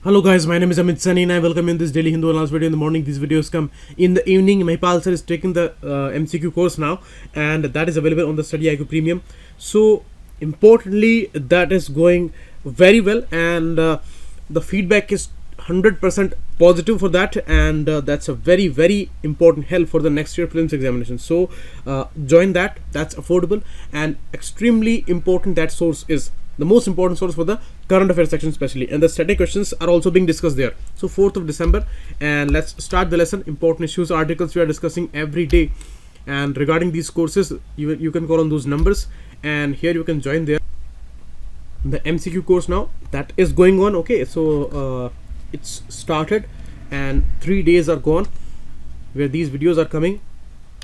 Hello guys, my name is Amit Sani and I welcome you in this daily Hindu analysis video. In the morning, these videos come. In the evening, Mahipal sir is taking the MCQ course now, and that is available on the StudyIQ Premium. So importantly, that is going very well, and the feedback is 100% positive for that, and that's a very important help for the next year prelims examination. So join that. That's affordable and extremely important. That source is the most important source for the current affairs section especially, and the static questions are also being discussed there. So 4th of December, and let's start the lesson. Important issues, articles we are discussing every day, and regarding these courses you can call on those numbers, and here you can join there. The MCQ course now that is going on. Okay, so it's started and 3 days are gone where these videos are coming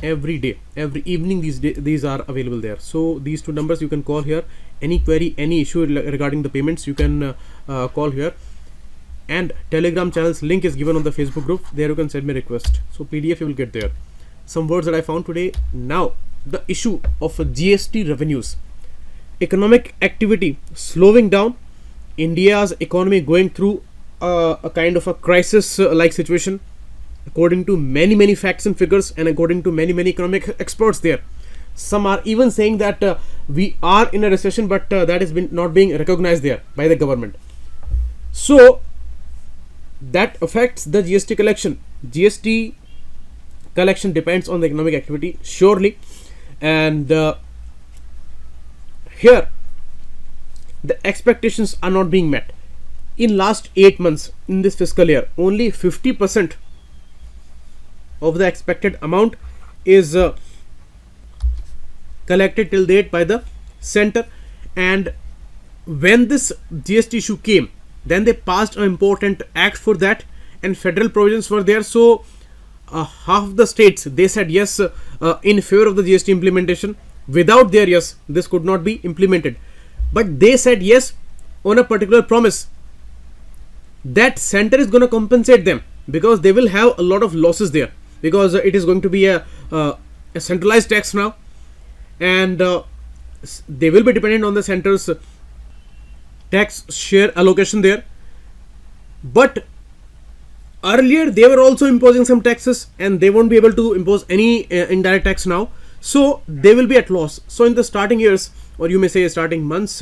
every day, every evening. These are available there. So these two numbers you can call here. Any query, any issue regarding the payments, you can call here. And Telegram channel's link is given on the Facebook group. There you can send me a request. So PDF you will get there. Some words that I found today. Now the issue of GST revenues, economic activity slowing down, India's economy going through a kind of a crisis like situation, according to many facts and figures, and according to many economic experts there. Some are even saying that we are in a recession, but that is not being recognized there by the government. So that affects the GST collection. GST collection depends on the economic activity surely, and here the expectations are not being met. In last 8 months in this fiscal year, only 50% of the expected amount is collected till date by the center. And when this GST issue came, then they passed an important act for that, and federal provisions were there. So half the states, they said yes in favor of the GST implementation. Without their yes, this could not be implemented, but they said yes on a particular promise that center is going to compensate them, because they will have a lot of losses there, because it is going to be a centralized tax now, and they will be dependent on the center's tax share allocation there. But earlier they were also imposing some taxes, and they won't be able to impose any indirect tax now, so they will be at loss. So in the starting years, or you may say starting months,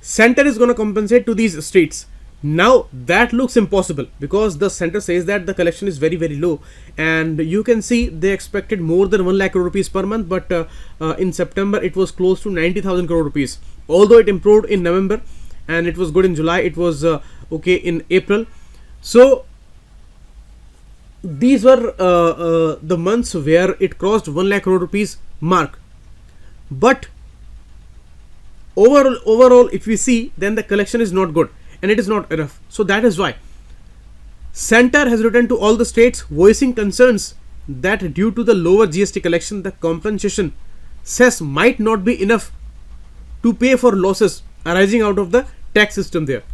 center is going to compensate to these states. Now that looks impossible, because the center says that the collection is very low, and you can see they expected more than 1 lakh crore rupees per month, but in September it was close to 90,000 crore rupees. Although it improved in November and it was good in July, it was okay in April. So these were the months where it crossed 1 lakh crore rupees mark. But overall if we see, then the collection is not good, and it is not enough. So that is why center has written to all the states voicing concerns that due to the lower GST collection, the compensation cess might not be enough to pay for losses arising out of the tax system there.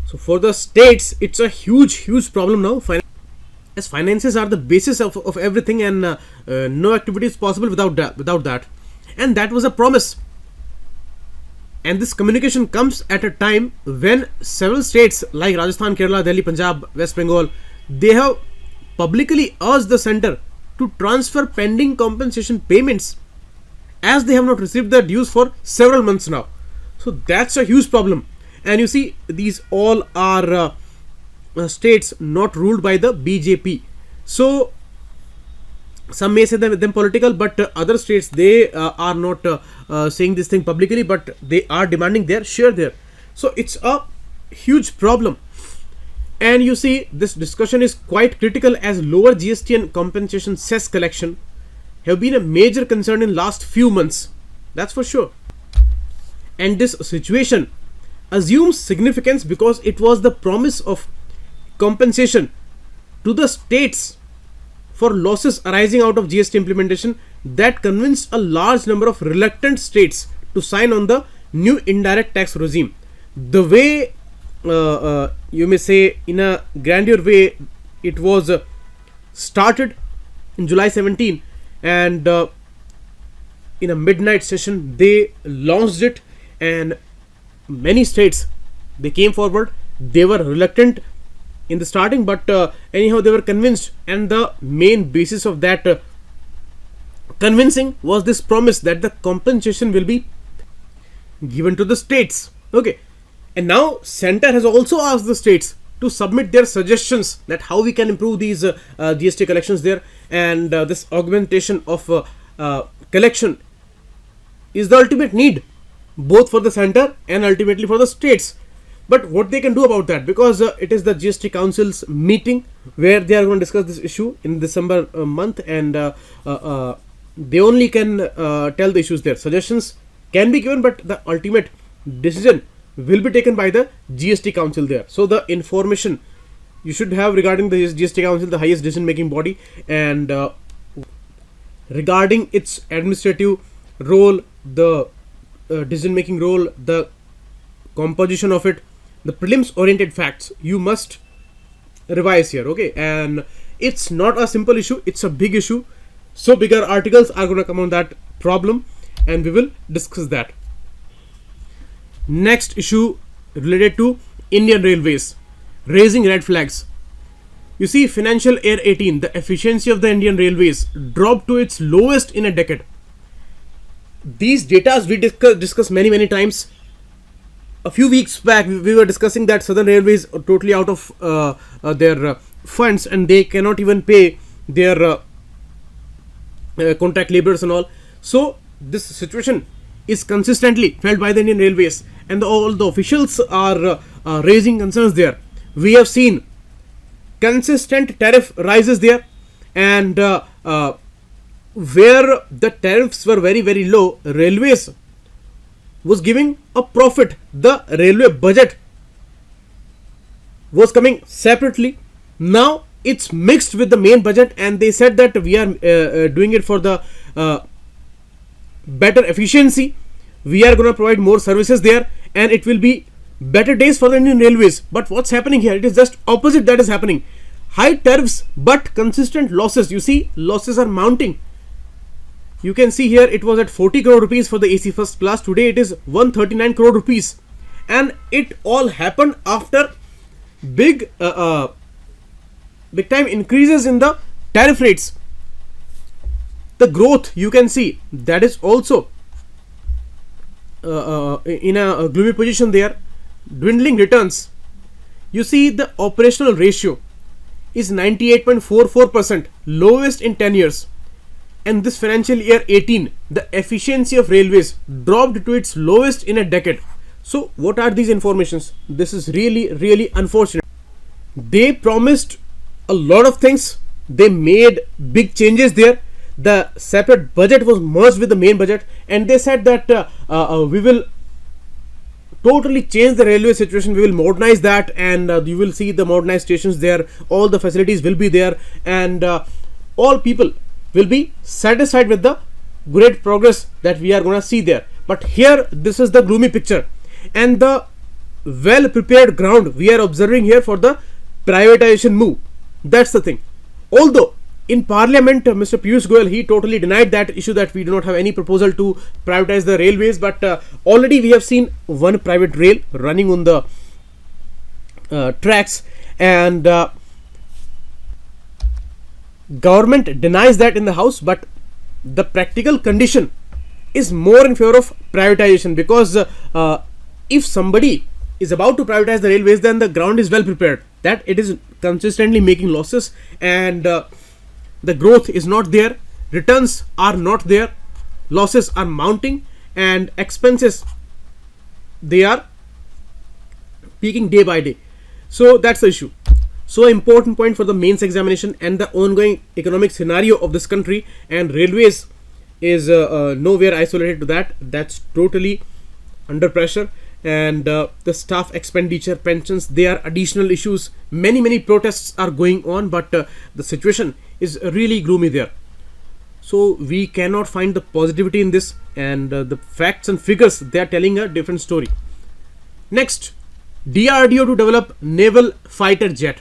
So for the states, it's a huge problem now, as finances are the basis of everything, and no activity is possible without that. And that was a promise. And this communication comes at a time when several states like Rajasthan, Kerala, Delhi, Punjab, West Bengal, they have publicly urged the center to transfer pending compensation payments, as they have not received their dues for several months now. So that's a huge problem. And you see, these all are states not ruled by the BJP. So some may say them political, but other states, they are not saying this thing publicly, but they are demanding their share there. So it's a huge problem. And you see, this discussion is quite critical, as lower GST and compensation cess collection have been a major concern in last few months. That's for sure. And this situation assumes significance because it was the promise of compensation to the states for losses arising out of GST implementation that convinced a large number of reluctant states to sign on the new indirect tax regime. The way, you may say, in a grandeur way, it was started in July 17, and in a midnight session they launched it, and many states, they came forward, They were reluctant in the starting, but anyhow they were convinced, and the main basis of that convincing was this promise that the compensation will be given to the states. Okay, and now center has also asked the states to submit their suggestions that how we can improve these GST collections there, and this augmentation of collection is the ultimate need both for the center and ultimately for the states. But what they can do about that, because it is the GST Council's meeting where they are going to discuss this issue in December month, and they only can tell the issues there. Suggestions can be given, but the ultimate decision will be taken by the GST Council there. So the information you should have regarding the GST Council, the highest decision making body, and regarding its administrative role, the decision making role, the composition of it, the prelims oriented facts, you must revise here. Okay, and it's not a simple issue, it's a big issue. So bigger articles are going to come on that problem, and we will discuss that. Next issue related to Indian Railways, raising red flags. You see, financial year 18, the efficiency of the Indian Railways dropped to its lowest in a decade. These data we discussed many times. A few weeks back we were discussing that Southern Railways are totally out of their funds, and they cannot even pay their contract laborers and all. So this situation is consistently felt by the Indian Railways, and all the officials are raising concerns there. We have seen consistent tariff rises there, and where the tariffs were very low, Railways was giving a profit. The railway budget was coming separately. Now it's mixed with the main budget, and they said that we are doing it for the better efficiency. We are going to provide more services there, and it will be better days for the Indian Railways. But what's happening here? It is just opposite that is happening. High tariffs but consistent losses. You see, losses are mounting. You can see here it was at 40 crore rupees for the AC first class. Today it is 139 crore rupees, and it all happened after big time increases in the tariff rates. The growth, you can see, that is also in a gloomy position there. Dwindling returns. You see, the operational ratio is 98.44%, lowest in 10 years. And this financial year 18, the efficiency of railways dropped to its lowest in a decade. So what are these informations? This is really unfortunate. They promised a lot of things. They made big changes there. The separate budget was merged with the main budget, and they said that we will totally change the railway situation. We will modernize that, and you will see the modernized stations there. All the facilities will be there, and all people will be satisfied with the great progress that we are going to see there. But here, this is the gloomy picture, and the well prepared ground we are observing here for the privatization move. That's the thing. Although in Parliament, Mr. Piyush Goyal, he totally denied that issue, that we do not have any proposal to privatize the railways. But already we have seen one private rail running on the tracks, and government denies that in the House. But the practical condition is more in favor of privatization, because if somebody is about to privatize the railways, then the ground is well prepared, that it is consistently making losses, and the growth is not there, returns are not there, losses are mounting, and expenses, they are peaking day by day. So that's the issue. So important point for the mains examination and the ongoing economic scenario of this country, and railways is nowhere isolated to that. That's totally under pressure, and the staff expenditure, pensions, they are additional issues. Many protests are going on, but the situation is really gloomy there. So we cannot find the positivity in this, and the facts and figures, they are telling a different story. Next, DRDO to develop naval fighter jet.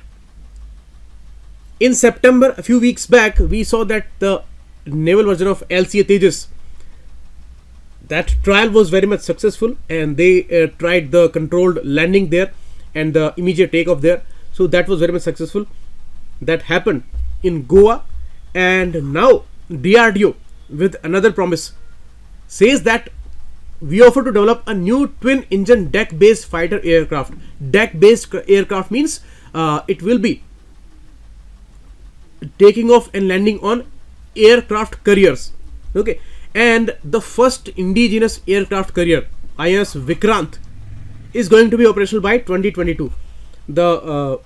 In September, a few weeks back, we saw that the naval version of LCA Tejas, that trial was very much successful, and they tried the controlled landing there, and the immediate takeoff there. So that was very much successful. That happened in Goa, and now DRDO with another promise says that we offer to develop a new twin engine deck based fighter aircraft. Deck based aircraft means it will be taking off and landing on aircraft carriers. Okay, and the first indigenous aircraft carrier IAS Vikrant is going to be operational by 2022. The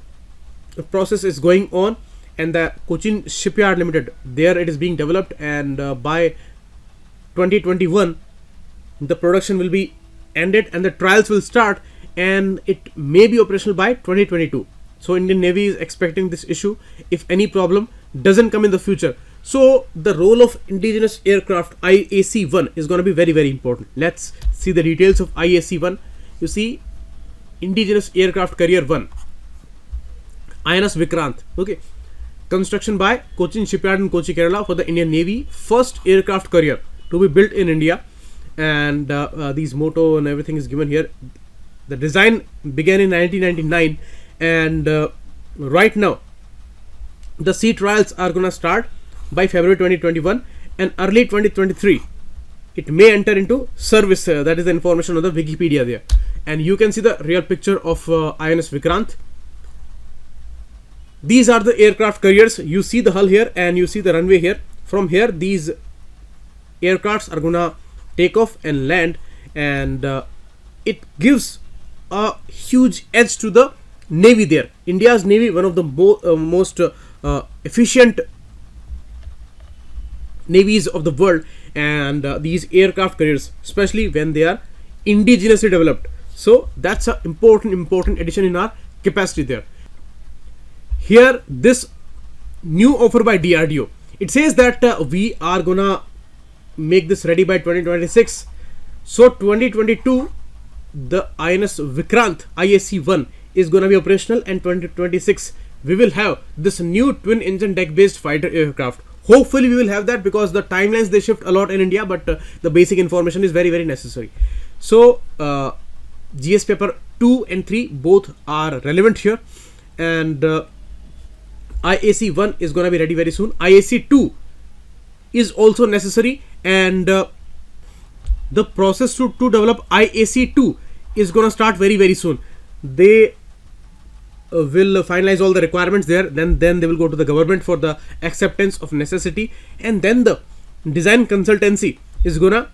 process is going on, and the Cochin Shipyard Limited, there it is being developed, and by 2021 the production will be ended and the trials will start, and it may be operational by 2022. So Indian Navy is expecting this issue if any problem doesn't come in the future. So the role of indigenous aircraft IAC-1 is going to be very, very important. Let's see the details of IAC-1. You see, indigenous aircraft carrier 1, INS Vikrant. Okay, construction by Cochin Shipyard in Kochi, Kerala, for the Indian Navy, first aircraft carrier to be built in India. And these motto and everything is given here. The design began in 1999, and right now the sea trials are gonna start by February 2021, and early 2023 it may enter into service. That is the information on the Wikipedia there, and you can see the real picture of INS Vikrant. These are the aircraft carriers. You see the hull here and you see the runway here. From here these aircrafts are gonna take off and land, and it gives a huge edge to the Navy there. India's Navy, one of the most efficient navies of the world, and these aircraft carriers, especially when they are indigenously developed. So that's an important addition in our capacity there. Here, this new offer by DRDO, it says that we are gonna make this ready by 2026. So 2022 the INS Vikrant IAC-1 is going to be operational, and 2026 we will have this new twin engine deck based fighter aircraft. Hopefully we will have that, because the timelines they shift a lot in India, but the basic information is very, very necessary. So GS paper 2 and 3 both are relevant here, and IAC-1 is going to be ready very soon. IAC-2 is also necessary, and the process to develop IAC-2 is going to start very, very soon. They will finalize all the requirements there, then they will go to the government for the acceptance of necessity, and then the design consultancy is gonna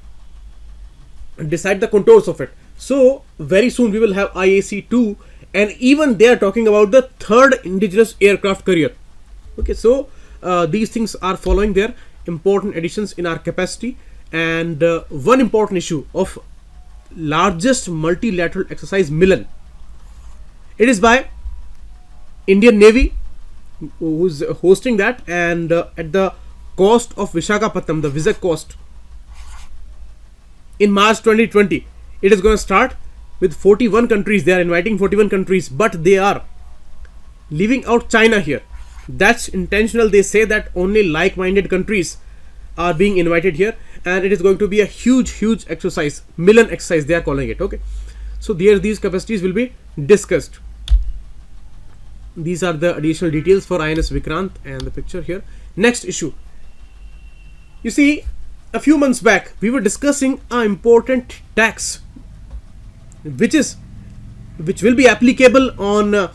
decide the contours of it. So very soon we will have IAC-2, and even they are talking about the third indigenous aircraft carrier. Okay, so these things are following their important additions in our capacity. And one important issue of largest multilateral exercise, Milan, it is by Indian Navy who's hosting that, and at the cost of Visakhapatnam, the visa cost, in March 2020 it is going to start with 41 countries. They are inviting 41 countries, but they are leaving out China here. That's intentional. They say that only like-minded countries are being invited here, and it is going to be a huge exercise, Milan exercise they are calling it. Okay, so there these capacities will be discussed. These are the additional details for INS Vikrant and the picture here. Next issue, you see, a few months back we were discussing an important tax which will be applicable on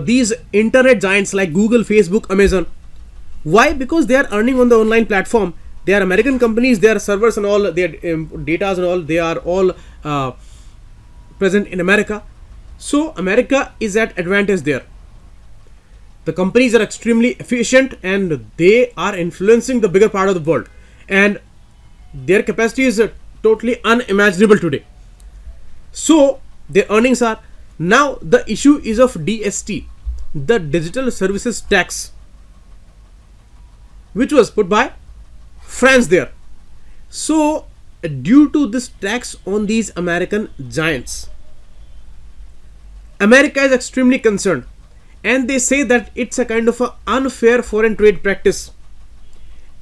these internet giants like Google, Facebook, Amazon. Why? Because they are earning on the online platform. They are American companies, their servers and all, their data and all, they are all present in America. So America is at advantage there. The companies are extremely efficient, and they are influencing the bigger part of the world, and their capacity is totally unimaginable today. So their earnings are, now the issue is of DST, the Digital Services Tax, which was put by France there. So due to this tax on these American giants, America is extremely concerned, and they say that it's a kind of a unfair foreign trade practice.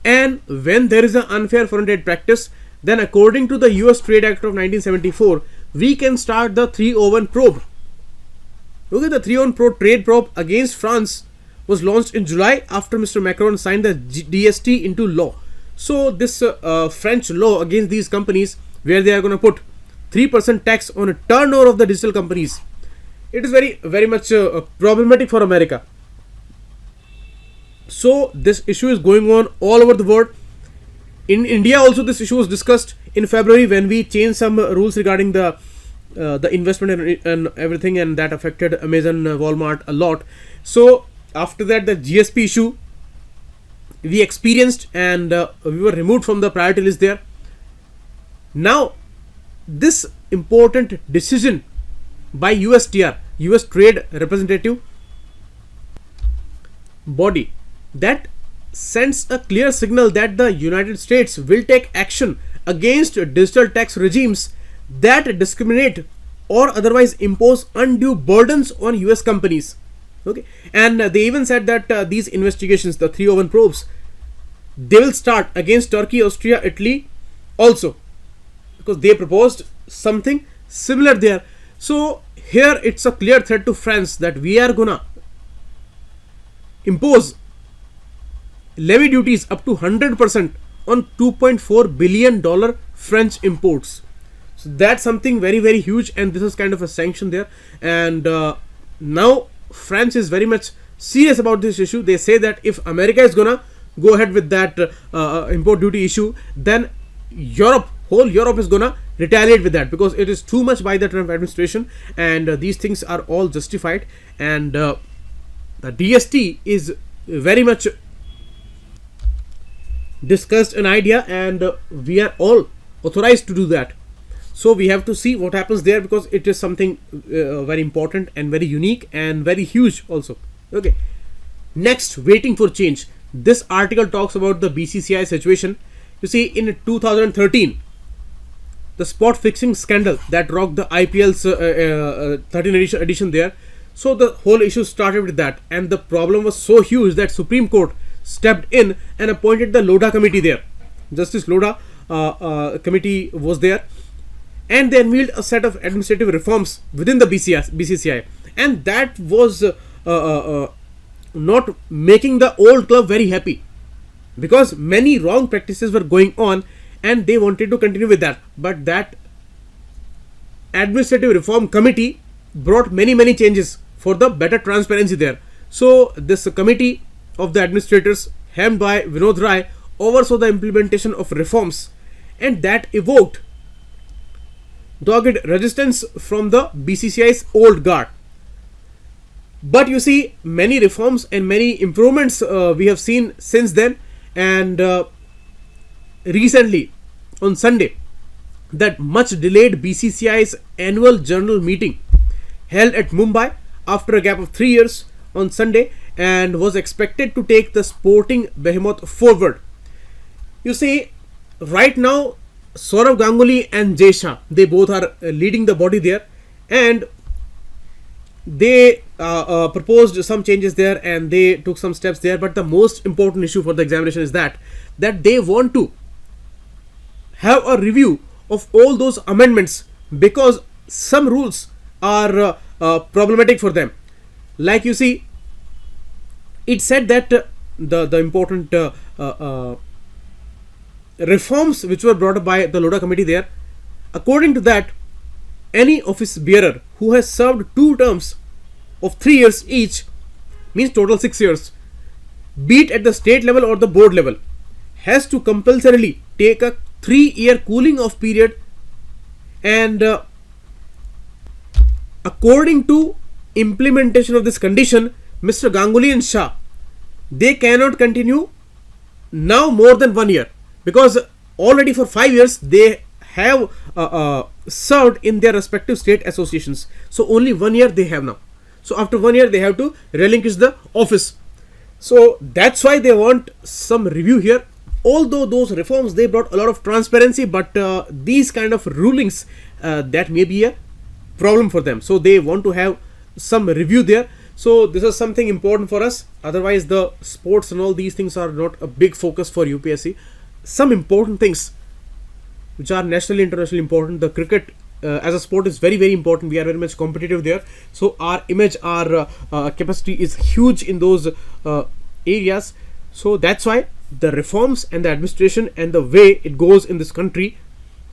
And when there is an unfair foreign trade practice, then according to the US Trade Act of 1974, we can start the 301 probe. Okay, the 3-on trade probe against France was launched in July after Mr. Macron signed the DST into law. So this French law against these companies, where they are going to put 3% tax on a turnover of the digital companies, it is very much problematic for America. So this issue is going on all over the world. In India also this issue was discussed in February when we changed some rules regarding the investment and everything, and that affected Amazon, Walmart a lot. So after that, the GSP issue we experienced, and we were removed from the priority list there. Now this important decision by USTR, US Trade Representative body, that sends a clear signal that the United States will take action against digital tax regimes that discriminate or otherwise impose undue burdens on US companies. Okay, and they even said that these investigations, the 301 probes, they will start against Turkey, Austria, Italy also, because they proposed something similar there. So here it's a clear threat to France that we are gonna impose levy duties up to 100% on $2.4 billion French imports. So that's something very huge, and this is kind of a sanction there. And now France is very much serious about this issue. They say that if America is gonna go ahead with that import duty issue, then whole Europe is gonna retaliate with that, because it is too much by the Trump administration, and these things are all justified. And the DST is very much discussed an idea, and we are all authorized to do that. So we have to see what happens there, because it is something very important and very unique and very huge also. Okay, next, waiting for change. This article talks about the BCCI situation. You see, in 2013, the spot fixing scandal that rocked the IPL's 13th edition there. So the whole issue started with that, and the problem was so huge that Supreme Court stepped in and appointed the Lodha committee there. Justice Lodha committee was there, and they unveiled a set of administrative reforms within the BCCI, and that was not making the old club very happy, because many wrong practices were going on and they wanted to continue with that. But that administrative reform committee brought many changes for the better transparency there. So this committee of the administrators, helmed by Vinod Rai, oversaw the implementation of reforms, and that evoked dogged resistance from the BCCI's old guard. But you see, many reforms and many improvements we have seen since then. And recently on Sunday, that much delayed BCCI's annual general meeting held at Mumbai after a gap of 3 years on Sunday, and was expected to take the sporting behemoth forward. You see, right now Saurav Ganguly and Jay Shah, they both are leading the body there, and they proposed some changes there, and they took some steps there. But the most important issue for the examination is that they want to have a review of all those amendments, because some rules are problematic for them. Like you see, it said that the important reforms which were brought up by the Lodha committee there, according to that, any office bearer who has served 2 terms of 3 years each, means total 6 years, be it at the state level or the board level, has to compulsorily take a 3-year cooling off period. And according to implementation of this condition, Mr. Ganguly and Shah, they cannot continue now more than 1 year, because already for 5 years they have served in their respective state associations. So only 1 year they have now. So after 1 year they have to relinquish the office. So that's why they want some review here. Although those reforms, they brought a lot of transparency, but these kind of rulings, that may be a problem for them. So they want to have some review there. So this is something important for us. Otherwise the sports and all these things are not a big focus for UPSC. Some important things which are nationally, internationally important, the cricket as a sport is very, very important. We are very much competitive there. So our image, our capacity is huge in those areas. So that's why the reforms and the administration and the way it goes in this country,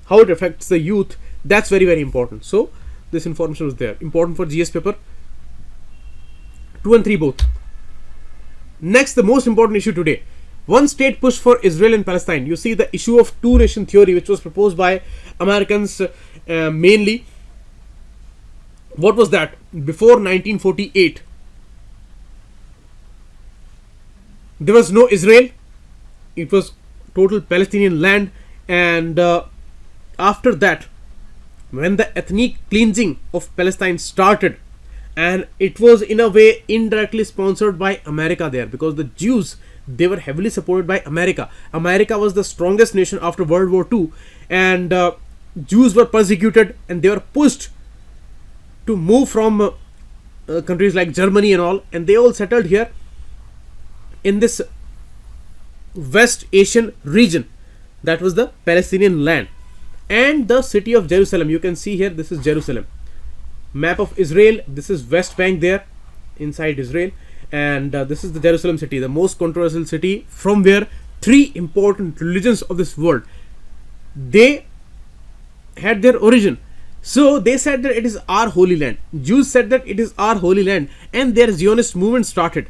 how it affects the youth, that's very, very important. So this information was there, important for GS paper 2 and 3 both. Next, the most important issue today: one state push for Israel and Palestine. You see the issue of two nation theory, which was proposed by Americans mainly. What was that? Before 1948, there was no Israel. It was total Palestinian land. And after that, when the ethnic cleansing of Palestine started, and it was in a way indirectly sponsored by America there, because the Jews, they were heavily supported by America. America was the strongest nation after World War II, and Jews were persecuted and they were pushed to move from countries like Germany and all, and they all settled here in this West Asian region. That was the Palestinian land. And the city of Jerusalem, you can see here, this is Jerusalem. Map of Israel, this is West Bank there, inside Israel. And this is the Jerusalem city, the most controversial city, from where three important religions of this world, they had their origin. So they said that it is our holy land. Jews said that it is our holy land, and their Zionist movement started.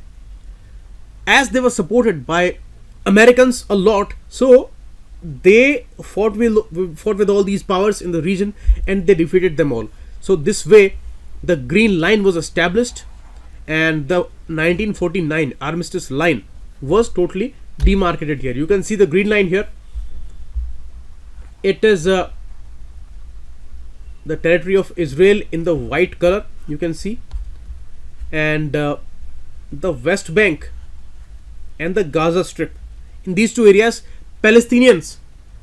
As they were supported by Americans a lot, so they fought with all these powers in the region, and they defeated them all. So this way the green line was established, and the 1949 armistice line was totally demarcated here. You can see the green line here. It is the territory of Israel in the white color, you can see, and the West Bank and the Gaza Strip. In these two areas, Palestinians,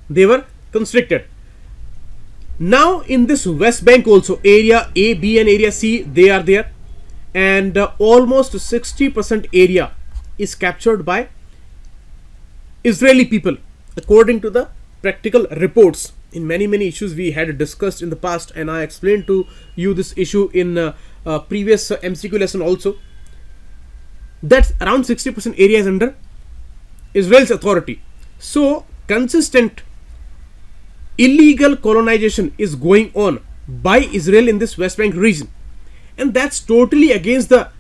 they were constricted. Now in this West Bank also, area A, B and area C, they are there, and almost 60% area is captured by Israeli people, according to the practical reports. In many issues we had discussed in the past, and I explained to you this issue in previous MCQ lesson also, that around 60% area is under Israel's authority. So consistent illegal colonization is going on by Israel in this West Bank region, and that's totally against the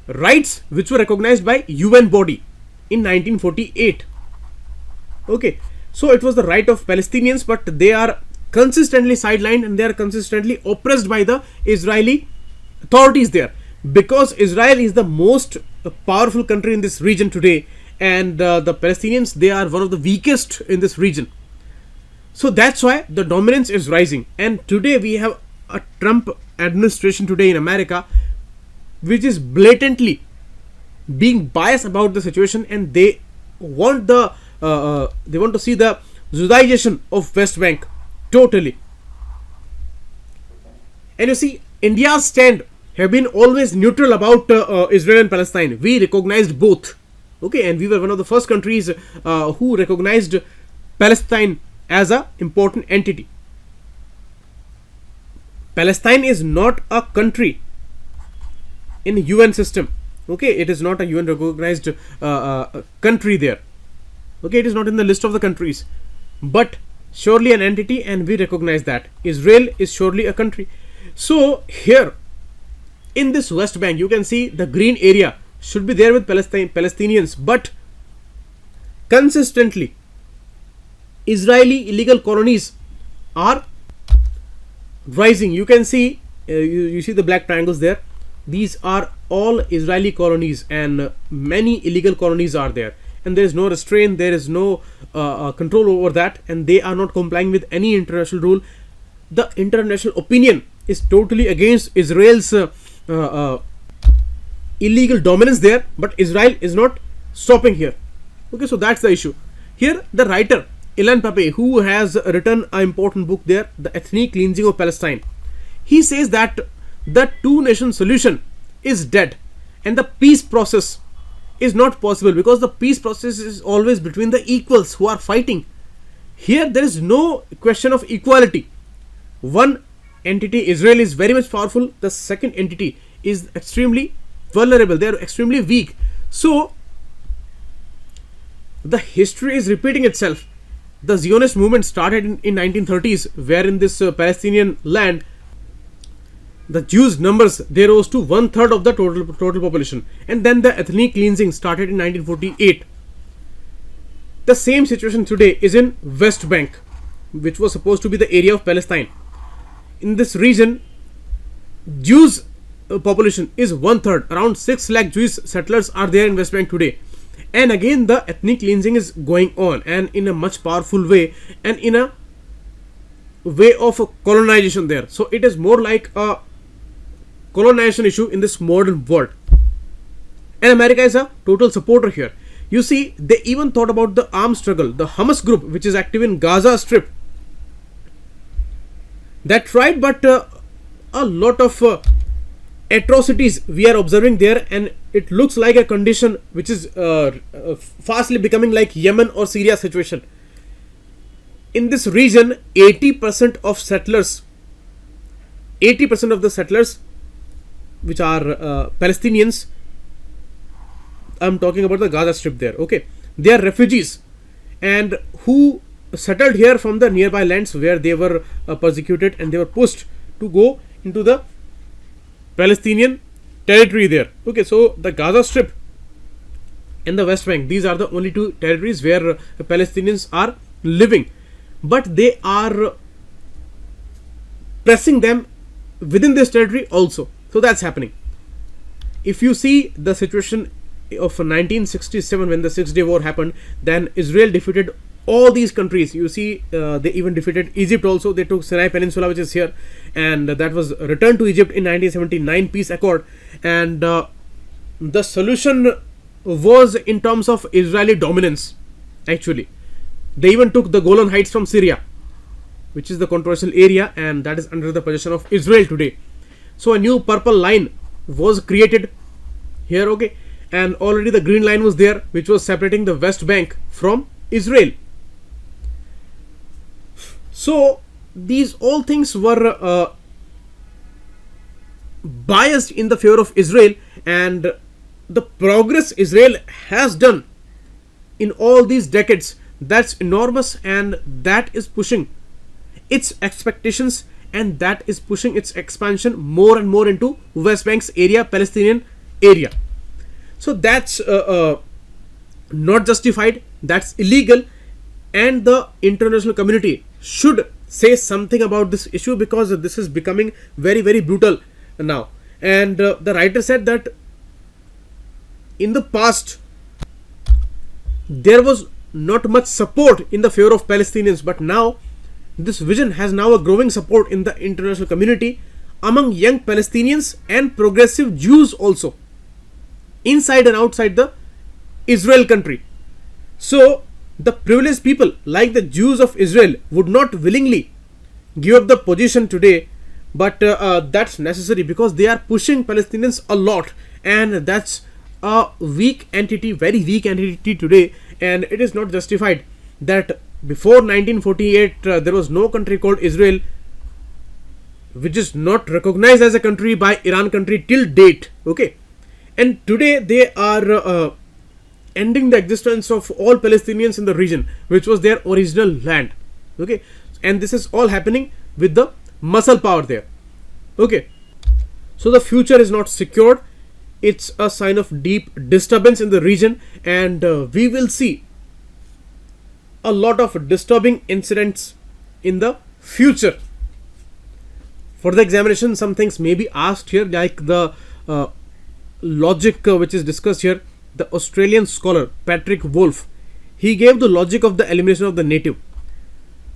rights which were recognized by UN body in 1948. Okay, so it was the right of Palestinians, but they are consistently sidelined and they are consistently oppressed by the Israeli authorities there, because Israel is the most powerful country in this region today, and the Palestinians, they are one of the weakest in this region. So that's why the dominance is rising. And today we have a Trump administration today in America, which is blatantly being biased about the situation, and they want to see the Judaization of West Bank totally. And you see, India's stand have been always neutral about Israel and Palestine. We recognized both. Okay, and we were one of the first countries who recognized Palestine as a important entity. Palestine is not a country in UN system. Okay, it is not a UN recognized country there. Okay, it is not in the list of the countries, but surely an entity, and we recognize that. Israel is surely a country. So here in this West Bank, you can see the green area should be there with Palestinians, but consistently Israeli illegal colonies are rising. You can see you see the black triangles there. These are all Israeli colonies, and many illegal colonies are there, and there is no restraint, there is no control over that, and they are not complying with any international rule. The international opinion is totally against Israel's illegal dominance there, but Israel is not stopping here. Okay, so that's the issue. Here the writer Ilan Pape, who has written an important book there, The Ethnic Cleansing of Palestine, he says that the two-nation solution is dead and the peace process is not possible, because the peace process is always between the equals who are fighting. Here there is no question of equality. one entity, Israel, is very much powerful. The second entity is extremely vulnerable. They are extremely weak. So the history is repeating itself. The Zionist movement started in 1930s, where in this Palestinian land, the Jews numbers, they rose to 1/3 of the total population, and then the ethnic cleansing started in 1948. The same situation today is in West Bank, which was supposed to be the area of Palestine. In this region, Jews population is 1/3. Around 6 lakh Jewish settlers are there in West Bank today. And again, the ethnic cleansing is going on, and in a much powerful way, and in a way of colonization there. So it is more like a colonization issue in this modern world. And America is a total supporter here. You see, they even thought about the armed struggle. The Hamas group, which is active in Gaza Strip, that tried, but a lot of atrocities we are observing there, and it looks like a condition which is fastly becoming like Yemen or Syria situation. In this region, 80% of settlers, 80% of the settlers, which are Palestinians, I'm talking about the Gaza Strip there, okay, they are refugees, and who settled here from the nearby lands where they were persecuted, and they were pushed to go into the Palestinian territory there. Okay, so the Gaza Strip and the West Bank, these are the only two territories where Palestinians are living, but they are pressing them within this territory also. So that's happening. If you see the situation of 1967, when the 6-day war happened, then Israel defeated all these countries. You see, they even defeated Egypt also. They took Sinai Peninsula, which is here, and that was returned to Egypt in 1979 peace accord. And the solution was in terms of Israeli dominance. Actually, they even took the Golan Heights from Syria, which is the controversial area, and that is under the possession of Israel today. So a new purple line was created here, okay, and already the green line was there, which was separating the West Bank from Israel. So these all things were biased in the favor of Israel, and the progress Israel has done in all these decades, that's enormous, and that is pushing its expectations, and that is pushing its expansion more and more into West Bank's area, Palestinian area. So that's not justified, that's illegal, and the international community should say something about this issue, because this is becoming very, very brutal now. And the writer said that in the past there was not much support in the favor of Palestinians, but now this vision has now a growing support in the international community, among young Palestinians and progressive Jews also, inside and outside the Israel country. So the privileged people like the Jews of Israel would not willingly give up the position today, but that's necessary, because they are pushing Palestinians a lot, and that's a weak entity, very weak entity today, and it is not justified that before 1948 there was no country called Israel, which is not recognized as a country by Iran country till date, okay, and today they are ending the existence of all Palestinians in the region, which was their original land, okay, and this is all happening with the muscle power there, okay. So the future is not secured. It's a sign of deep disturbance in the region, and we will see a lot of disturbing incidents in the future. For the examination, some things may be asked here, like the logic which is discussed here. The Australian scholar Patrick Wolf, he gave the logic of the elimination of the native.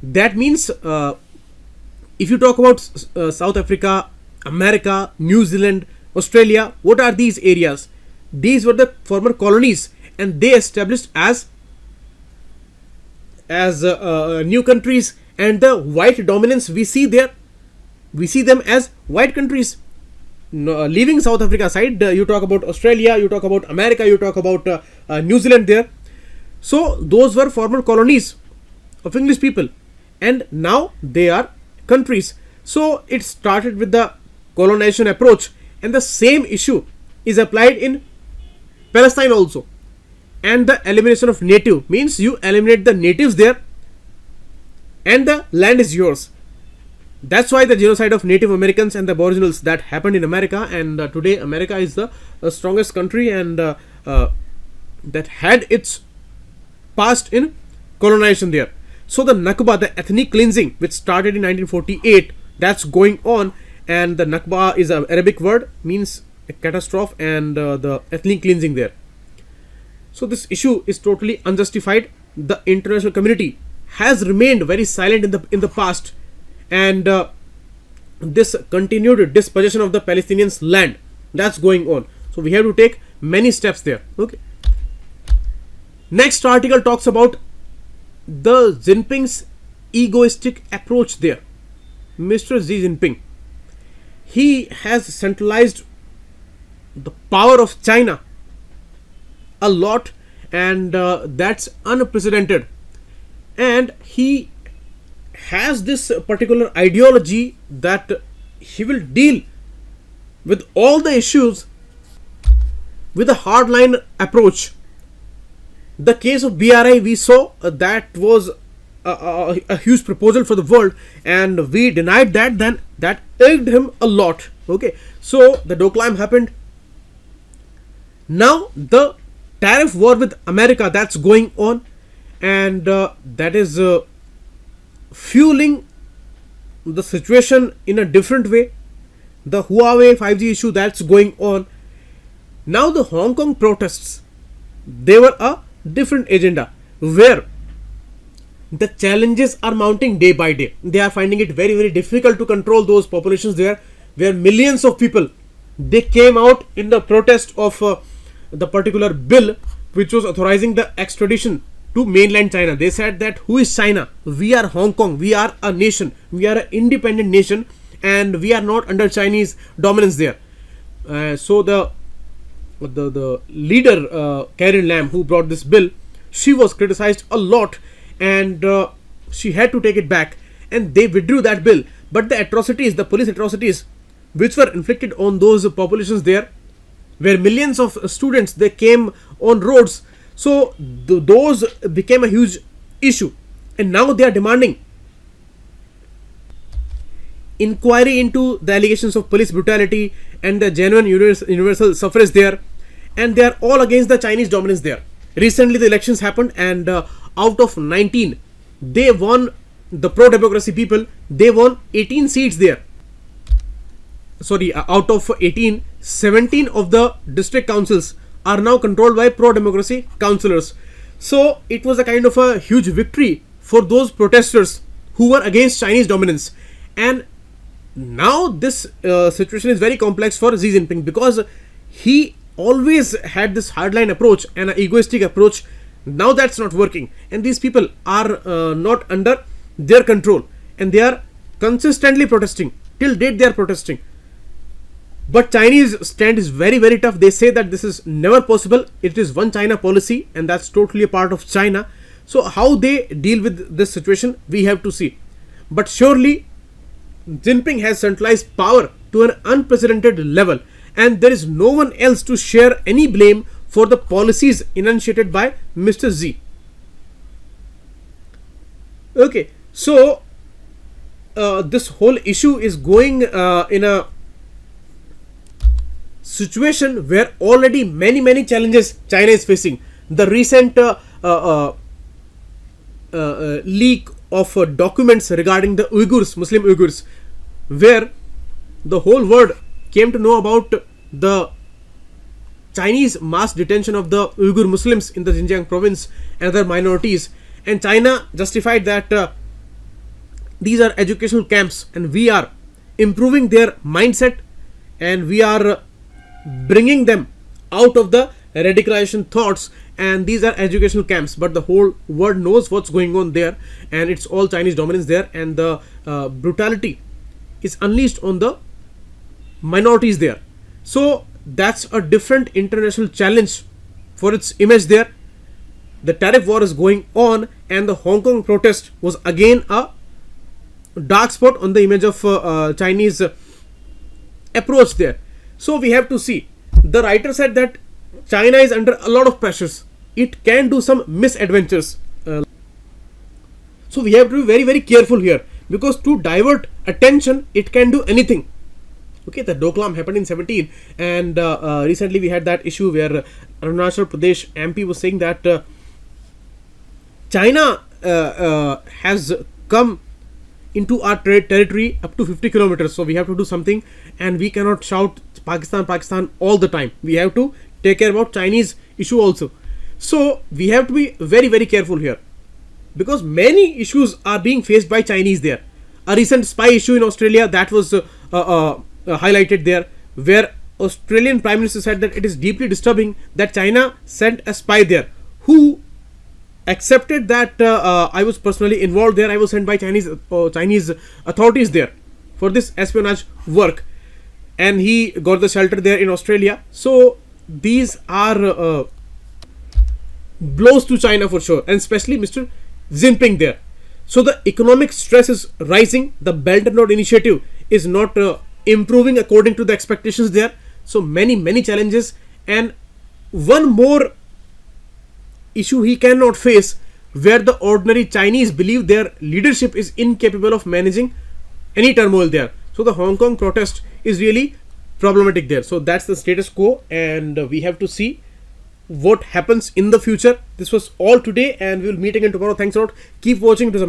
That means if you talk about South Africa, America, New Zealand, Australia, what are these areas? These were the former colonies, and they established as new countries, and the white dominance we see there, we see them as white countries. Leaving South Africa side, you talk about Australia, you talk about America, you talk about New Zealand there. So those were former colonies of English people, and now they are countries. So it started with the colonization approach, and the same issue is applied in Palestine also. And the elimination of native means you eliminate the natives there and the land is yours. That's why the genocide of Native Americans and the Aboriginals that happened in America, and today America is the strongest country and that had its past in colonization there. So the Nakba, the ethnic cleansing, which started in 1948, that's going on, and the Nakba is an Arabic word, means a catastrophe, and the ethnic cleansing there. So this issue is totally unjustified. The international community has remained very silent in the past, and this continued dispossession of the Palestinians' land, that's going on. So we have to take many steps there. Okay. Next article talks about the Jinping's egoistic approach there. Mr. Xi Jinping, he has centralized the power of China a lot, and that's unprecedented. And he has this particular ideology that he will deal with all the issues with a hardline approach. The case of BRI, we saw that was a huge proposal for the world, and we denied that. Then that irked him a lot. Okay, so the Doklam happened. Now the tariff war with America, that's going on, and that is fueling the situation in a different way. The Huawei 5G issue, that's going on. Now the Hong Kong protests, they were a different agenda, where the challenges are mounting day by day. They are finding it very, very difficult to control those populations there, where millions of people, they came out in the protest of the particular bill which was authorizing the extradition to mainland China. They said that who is China? We are Hong Kong. We are a nation. We are an independent nation, and we are not under Chinese dominance there. So the leader Karen Lam, who brought this bill, she was criticized a lot, and she had to take it back, and they withdrew that bill. But the atrocities, the police atrocities which were inflicted on those populations there, where millions of students, they came on roads, so those became a huge issue, and now they are demanding inquiry into the allegations of police brutality and the genuine universal suffrage there, and they are all against the Chinese dominance there. Recently the elections happened, and out of 19, they won, the pro-democracy people, they won 18 seats there. Sorry, out of 18, 17 of the district councils are now controlled by pro-democracy councillors. So it was a kind of a huge victory for those protesters who were against Chinese dominance. And now this situation is very complex for Xi Jinping, because he always had this hardline approach and an egoistic approach. Now that's not working, and these people are not under their control, and they are consistently protesting. Till date they are protesting. But Chinese stand is very, very tough. They say that this is never possible. It is one China policy, and that's totally a part of China. So how they deal with this situation, we have to see. But surely Jinping has centralized power to an unprecedented level, and there is no one else to share any blame for the policies enunciated by Mr. Xi. Okay, so this whole issue is going in a situation where already many challenges China is facing. The recent leak of documents regarding the Uyghurs, Muslim Uyghurs, where the whole world came to know about the Chinese mass detention of the Uyghur Muslims in the Xinjiang province and other minorities, and China justified that these are educational camps, and we are improving their mindset, and we are bringing them out of the radicalization thoughts, and these are educational camps. But the whole world knows what's going on there, and it's all Chinese dominance there, and the brutality is unleashed on the minorities there. So that's a different international challenge for its image there. The tariff war is going on, and the Hong Kong protest was again a dark spot on the image of Chinese approach there. So we have to see. The writer said that China is under a lot of pressures. It can do some misadventures. So we have to be very, very careful here, because to divert attention, it can do anything. Okay, the Doklam happened in 17, and recently we had that issue where Arunachal Pradesh MP was saying that China has come into our territory up to 50 kilometers, so we have to do something, and we cannot shout Pakistan, Pakistan all the time. We have to take care about Chinese issue also. So we have to be very, very careful here, because many issues are being faced by Chinese there. A recent spy issue in Australia that was highlighted there, where Australian Prime Minister said that it is deeply disturbing that China sent a spy there who accepted that I was personally involved there. I was sent by Chinese authorities there for this espionage work, and he got the shelter there in Australia. So these are blows to China for sure, and especially Mr. Jinping there. So the economic stress is rising. The Belt and Road Initiative is not improving according to the expectations there. So many challenges, and one more issue he cannot face, where the ordinary Chinese believe their leadership is incapable of managing any turmoil there. So the Hong Kong protest is really problematic there. So that's the status quo, and we have to see what happens in the future. This was all today, and we'll meet again tomorrow. Thanks a lot. Keep watching. It was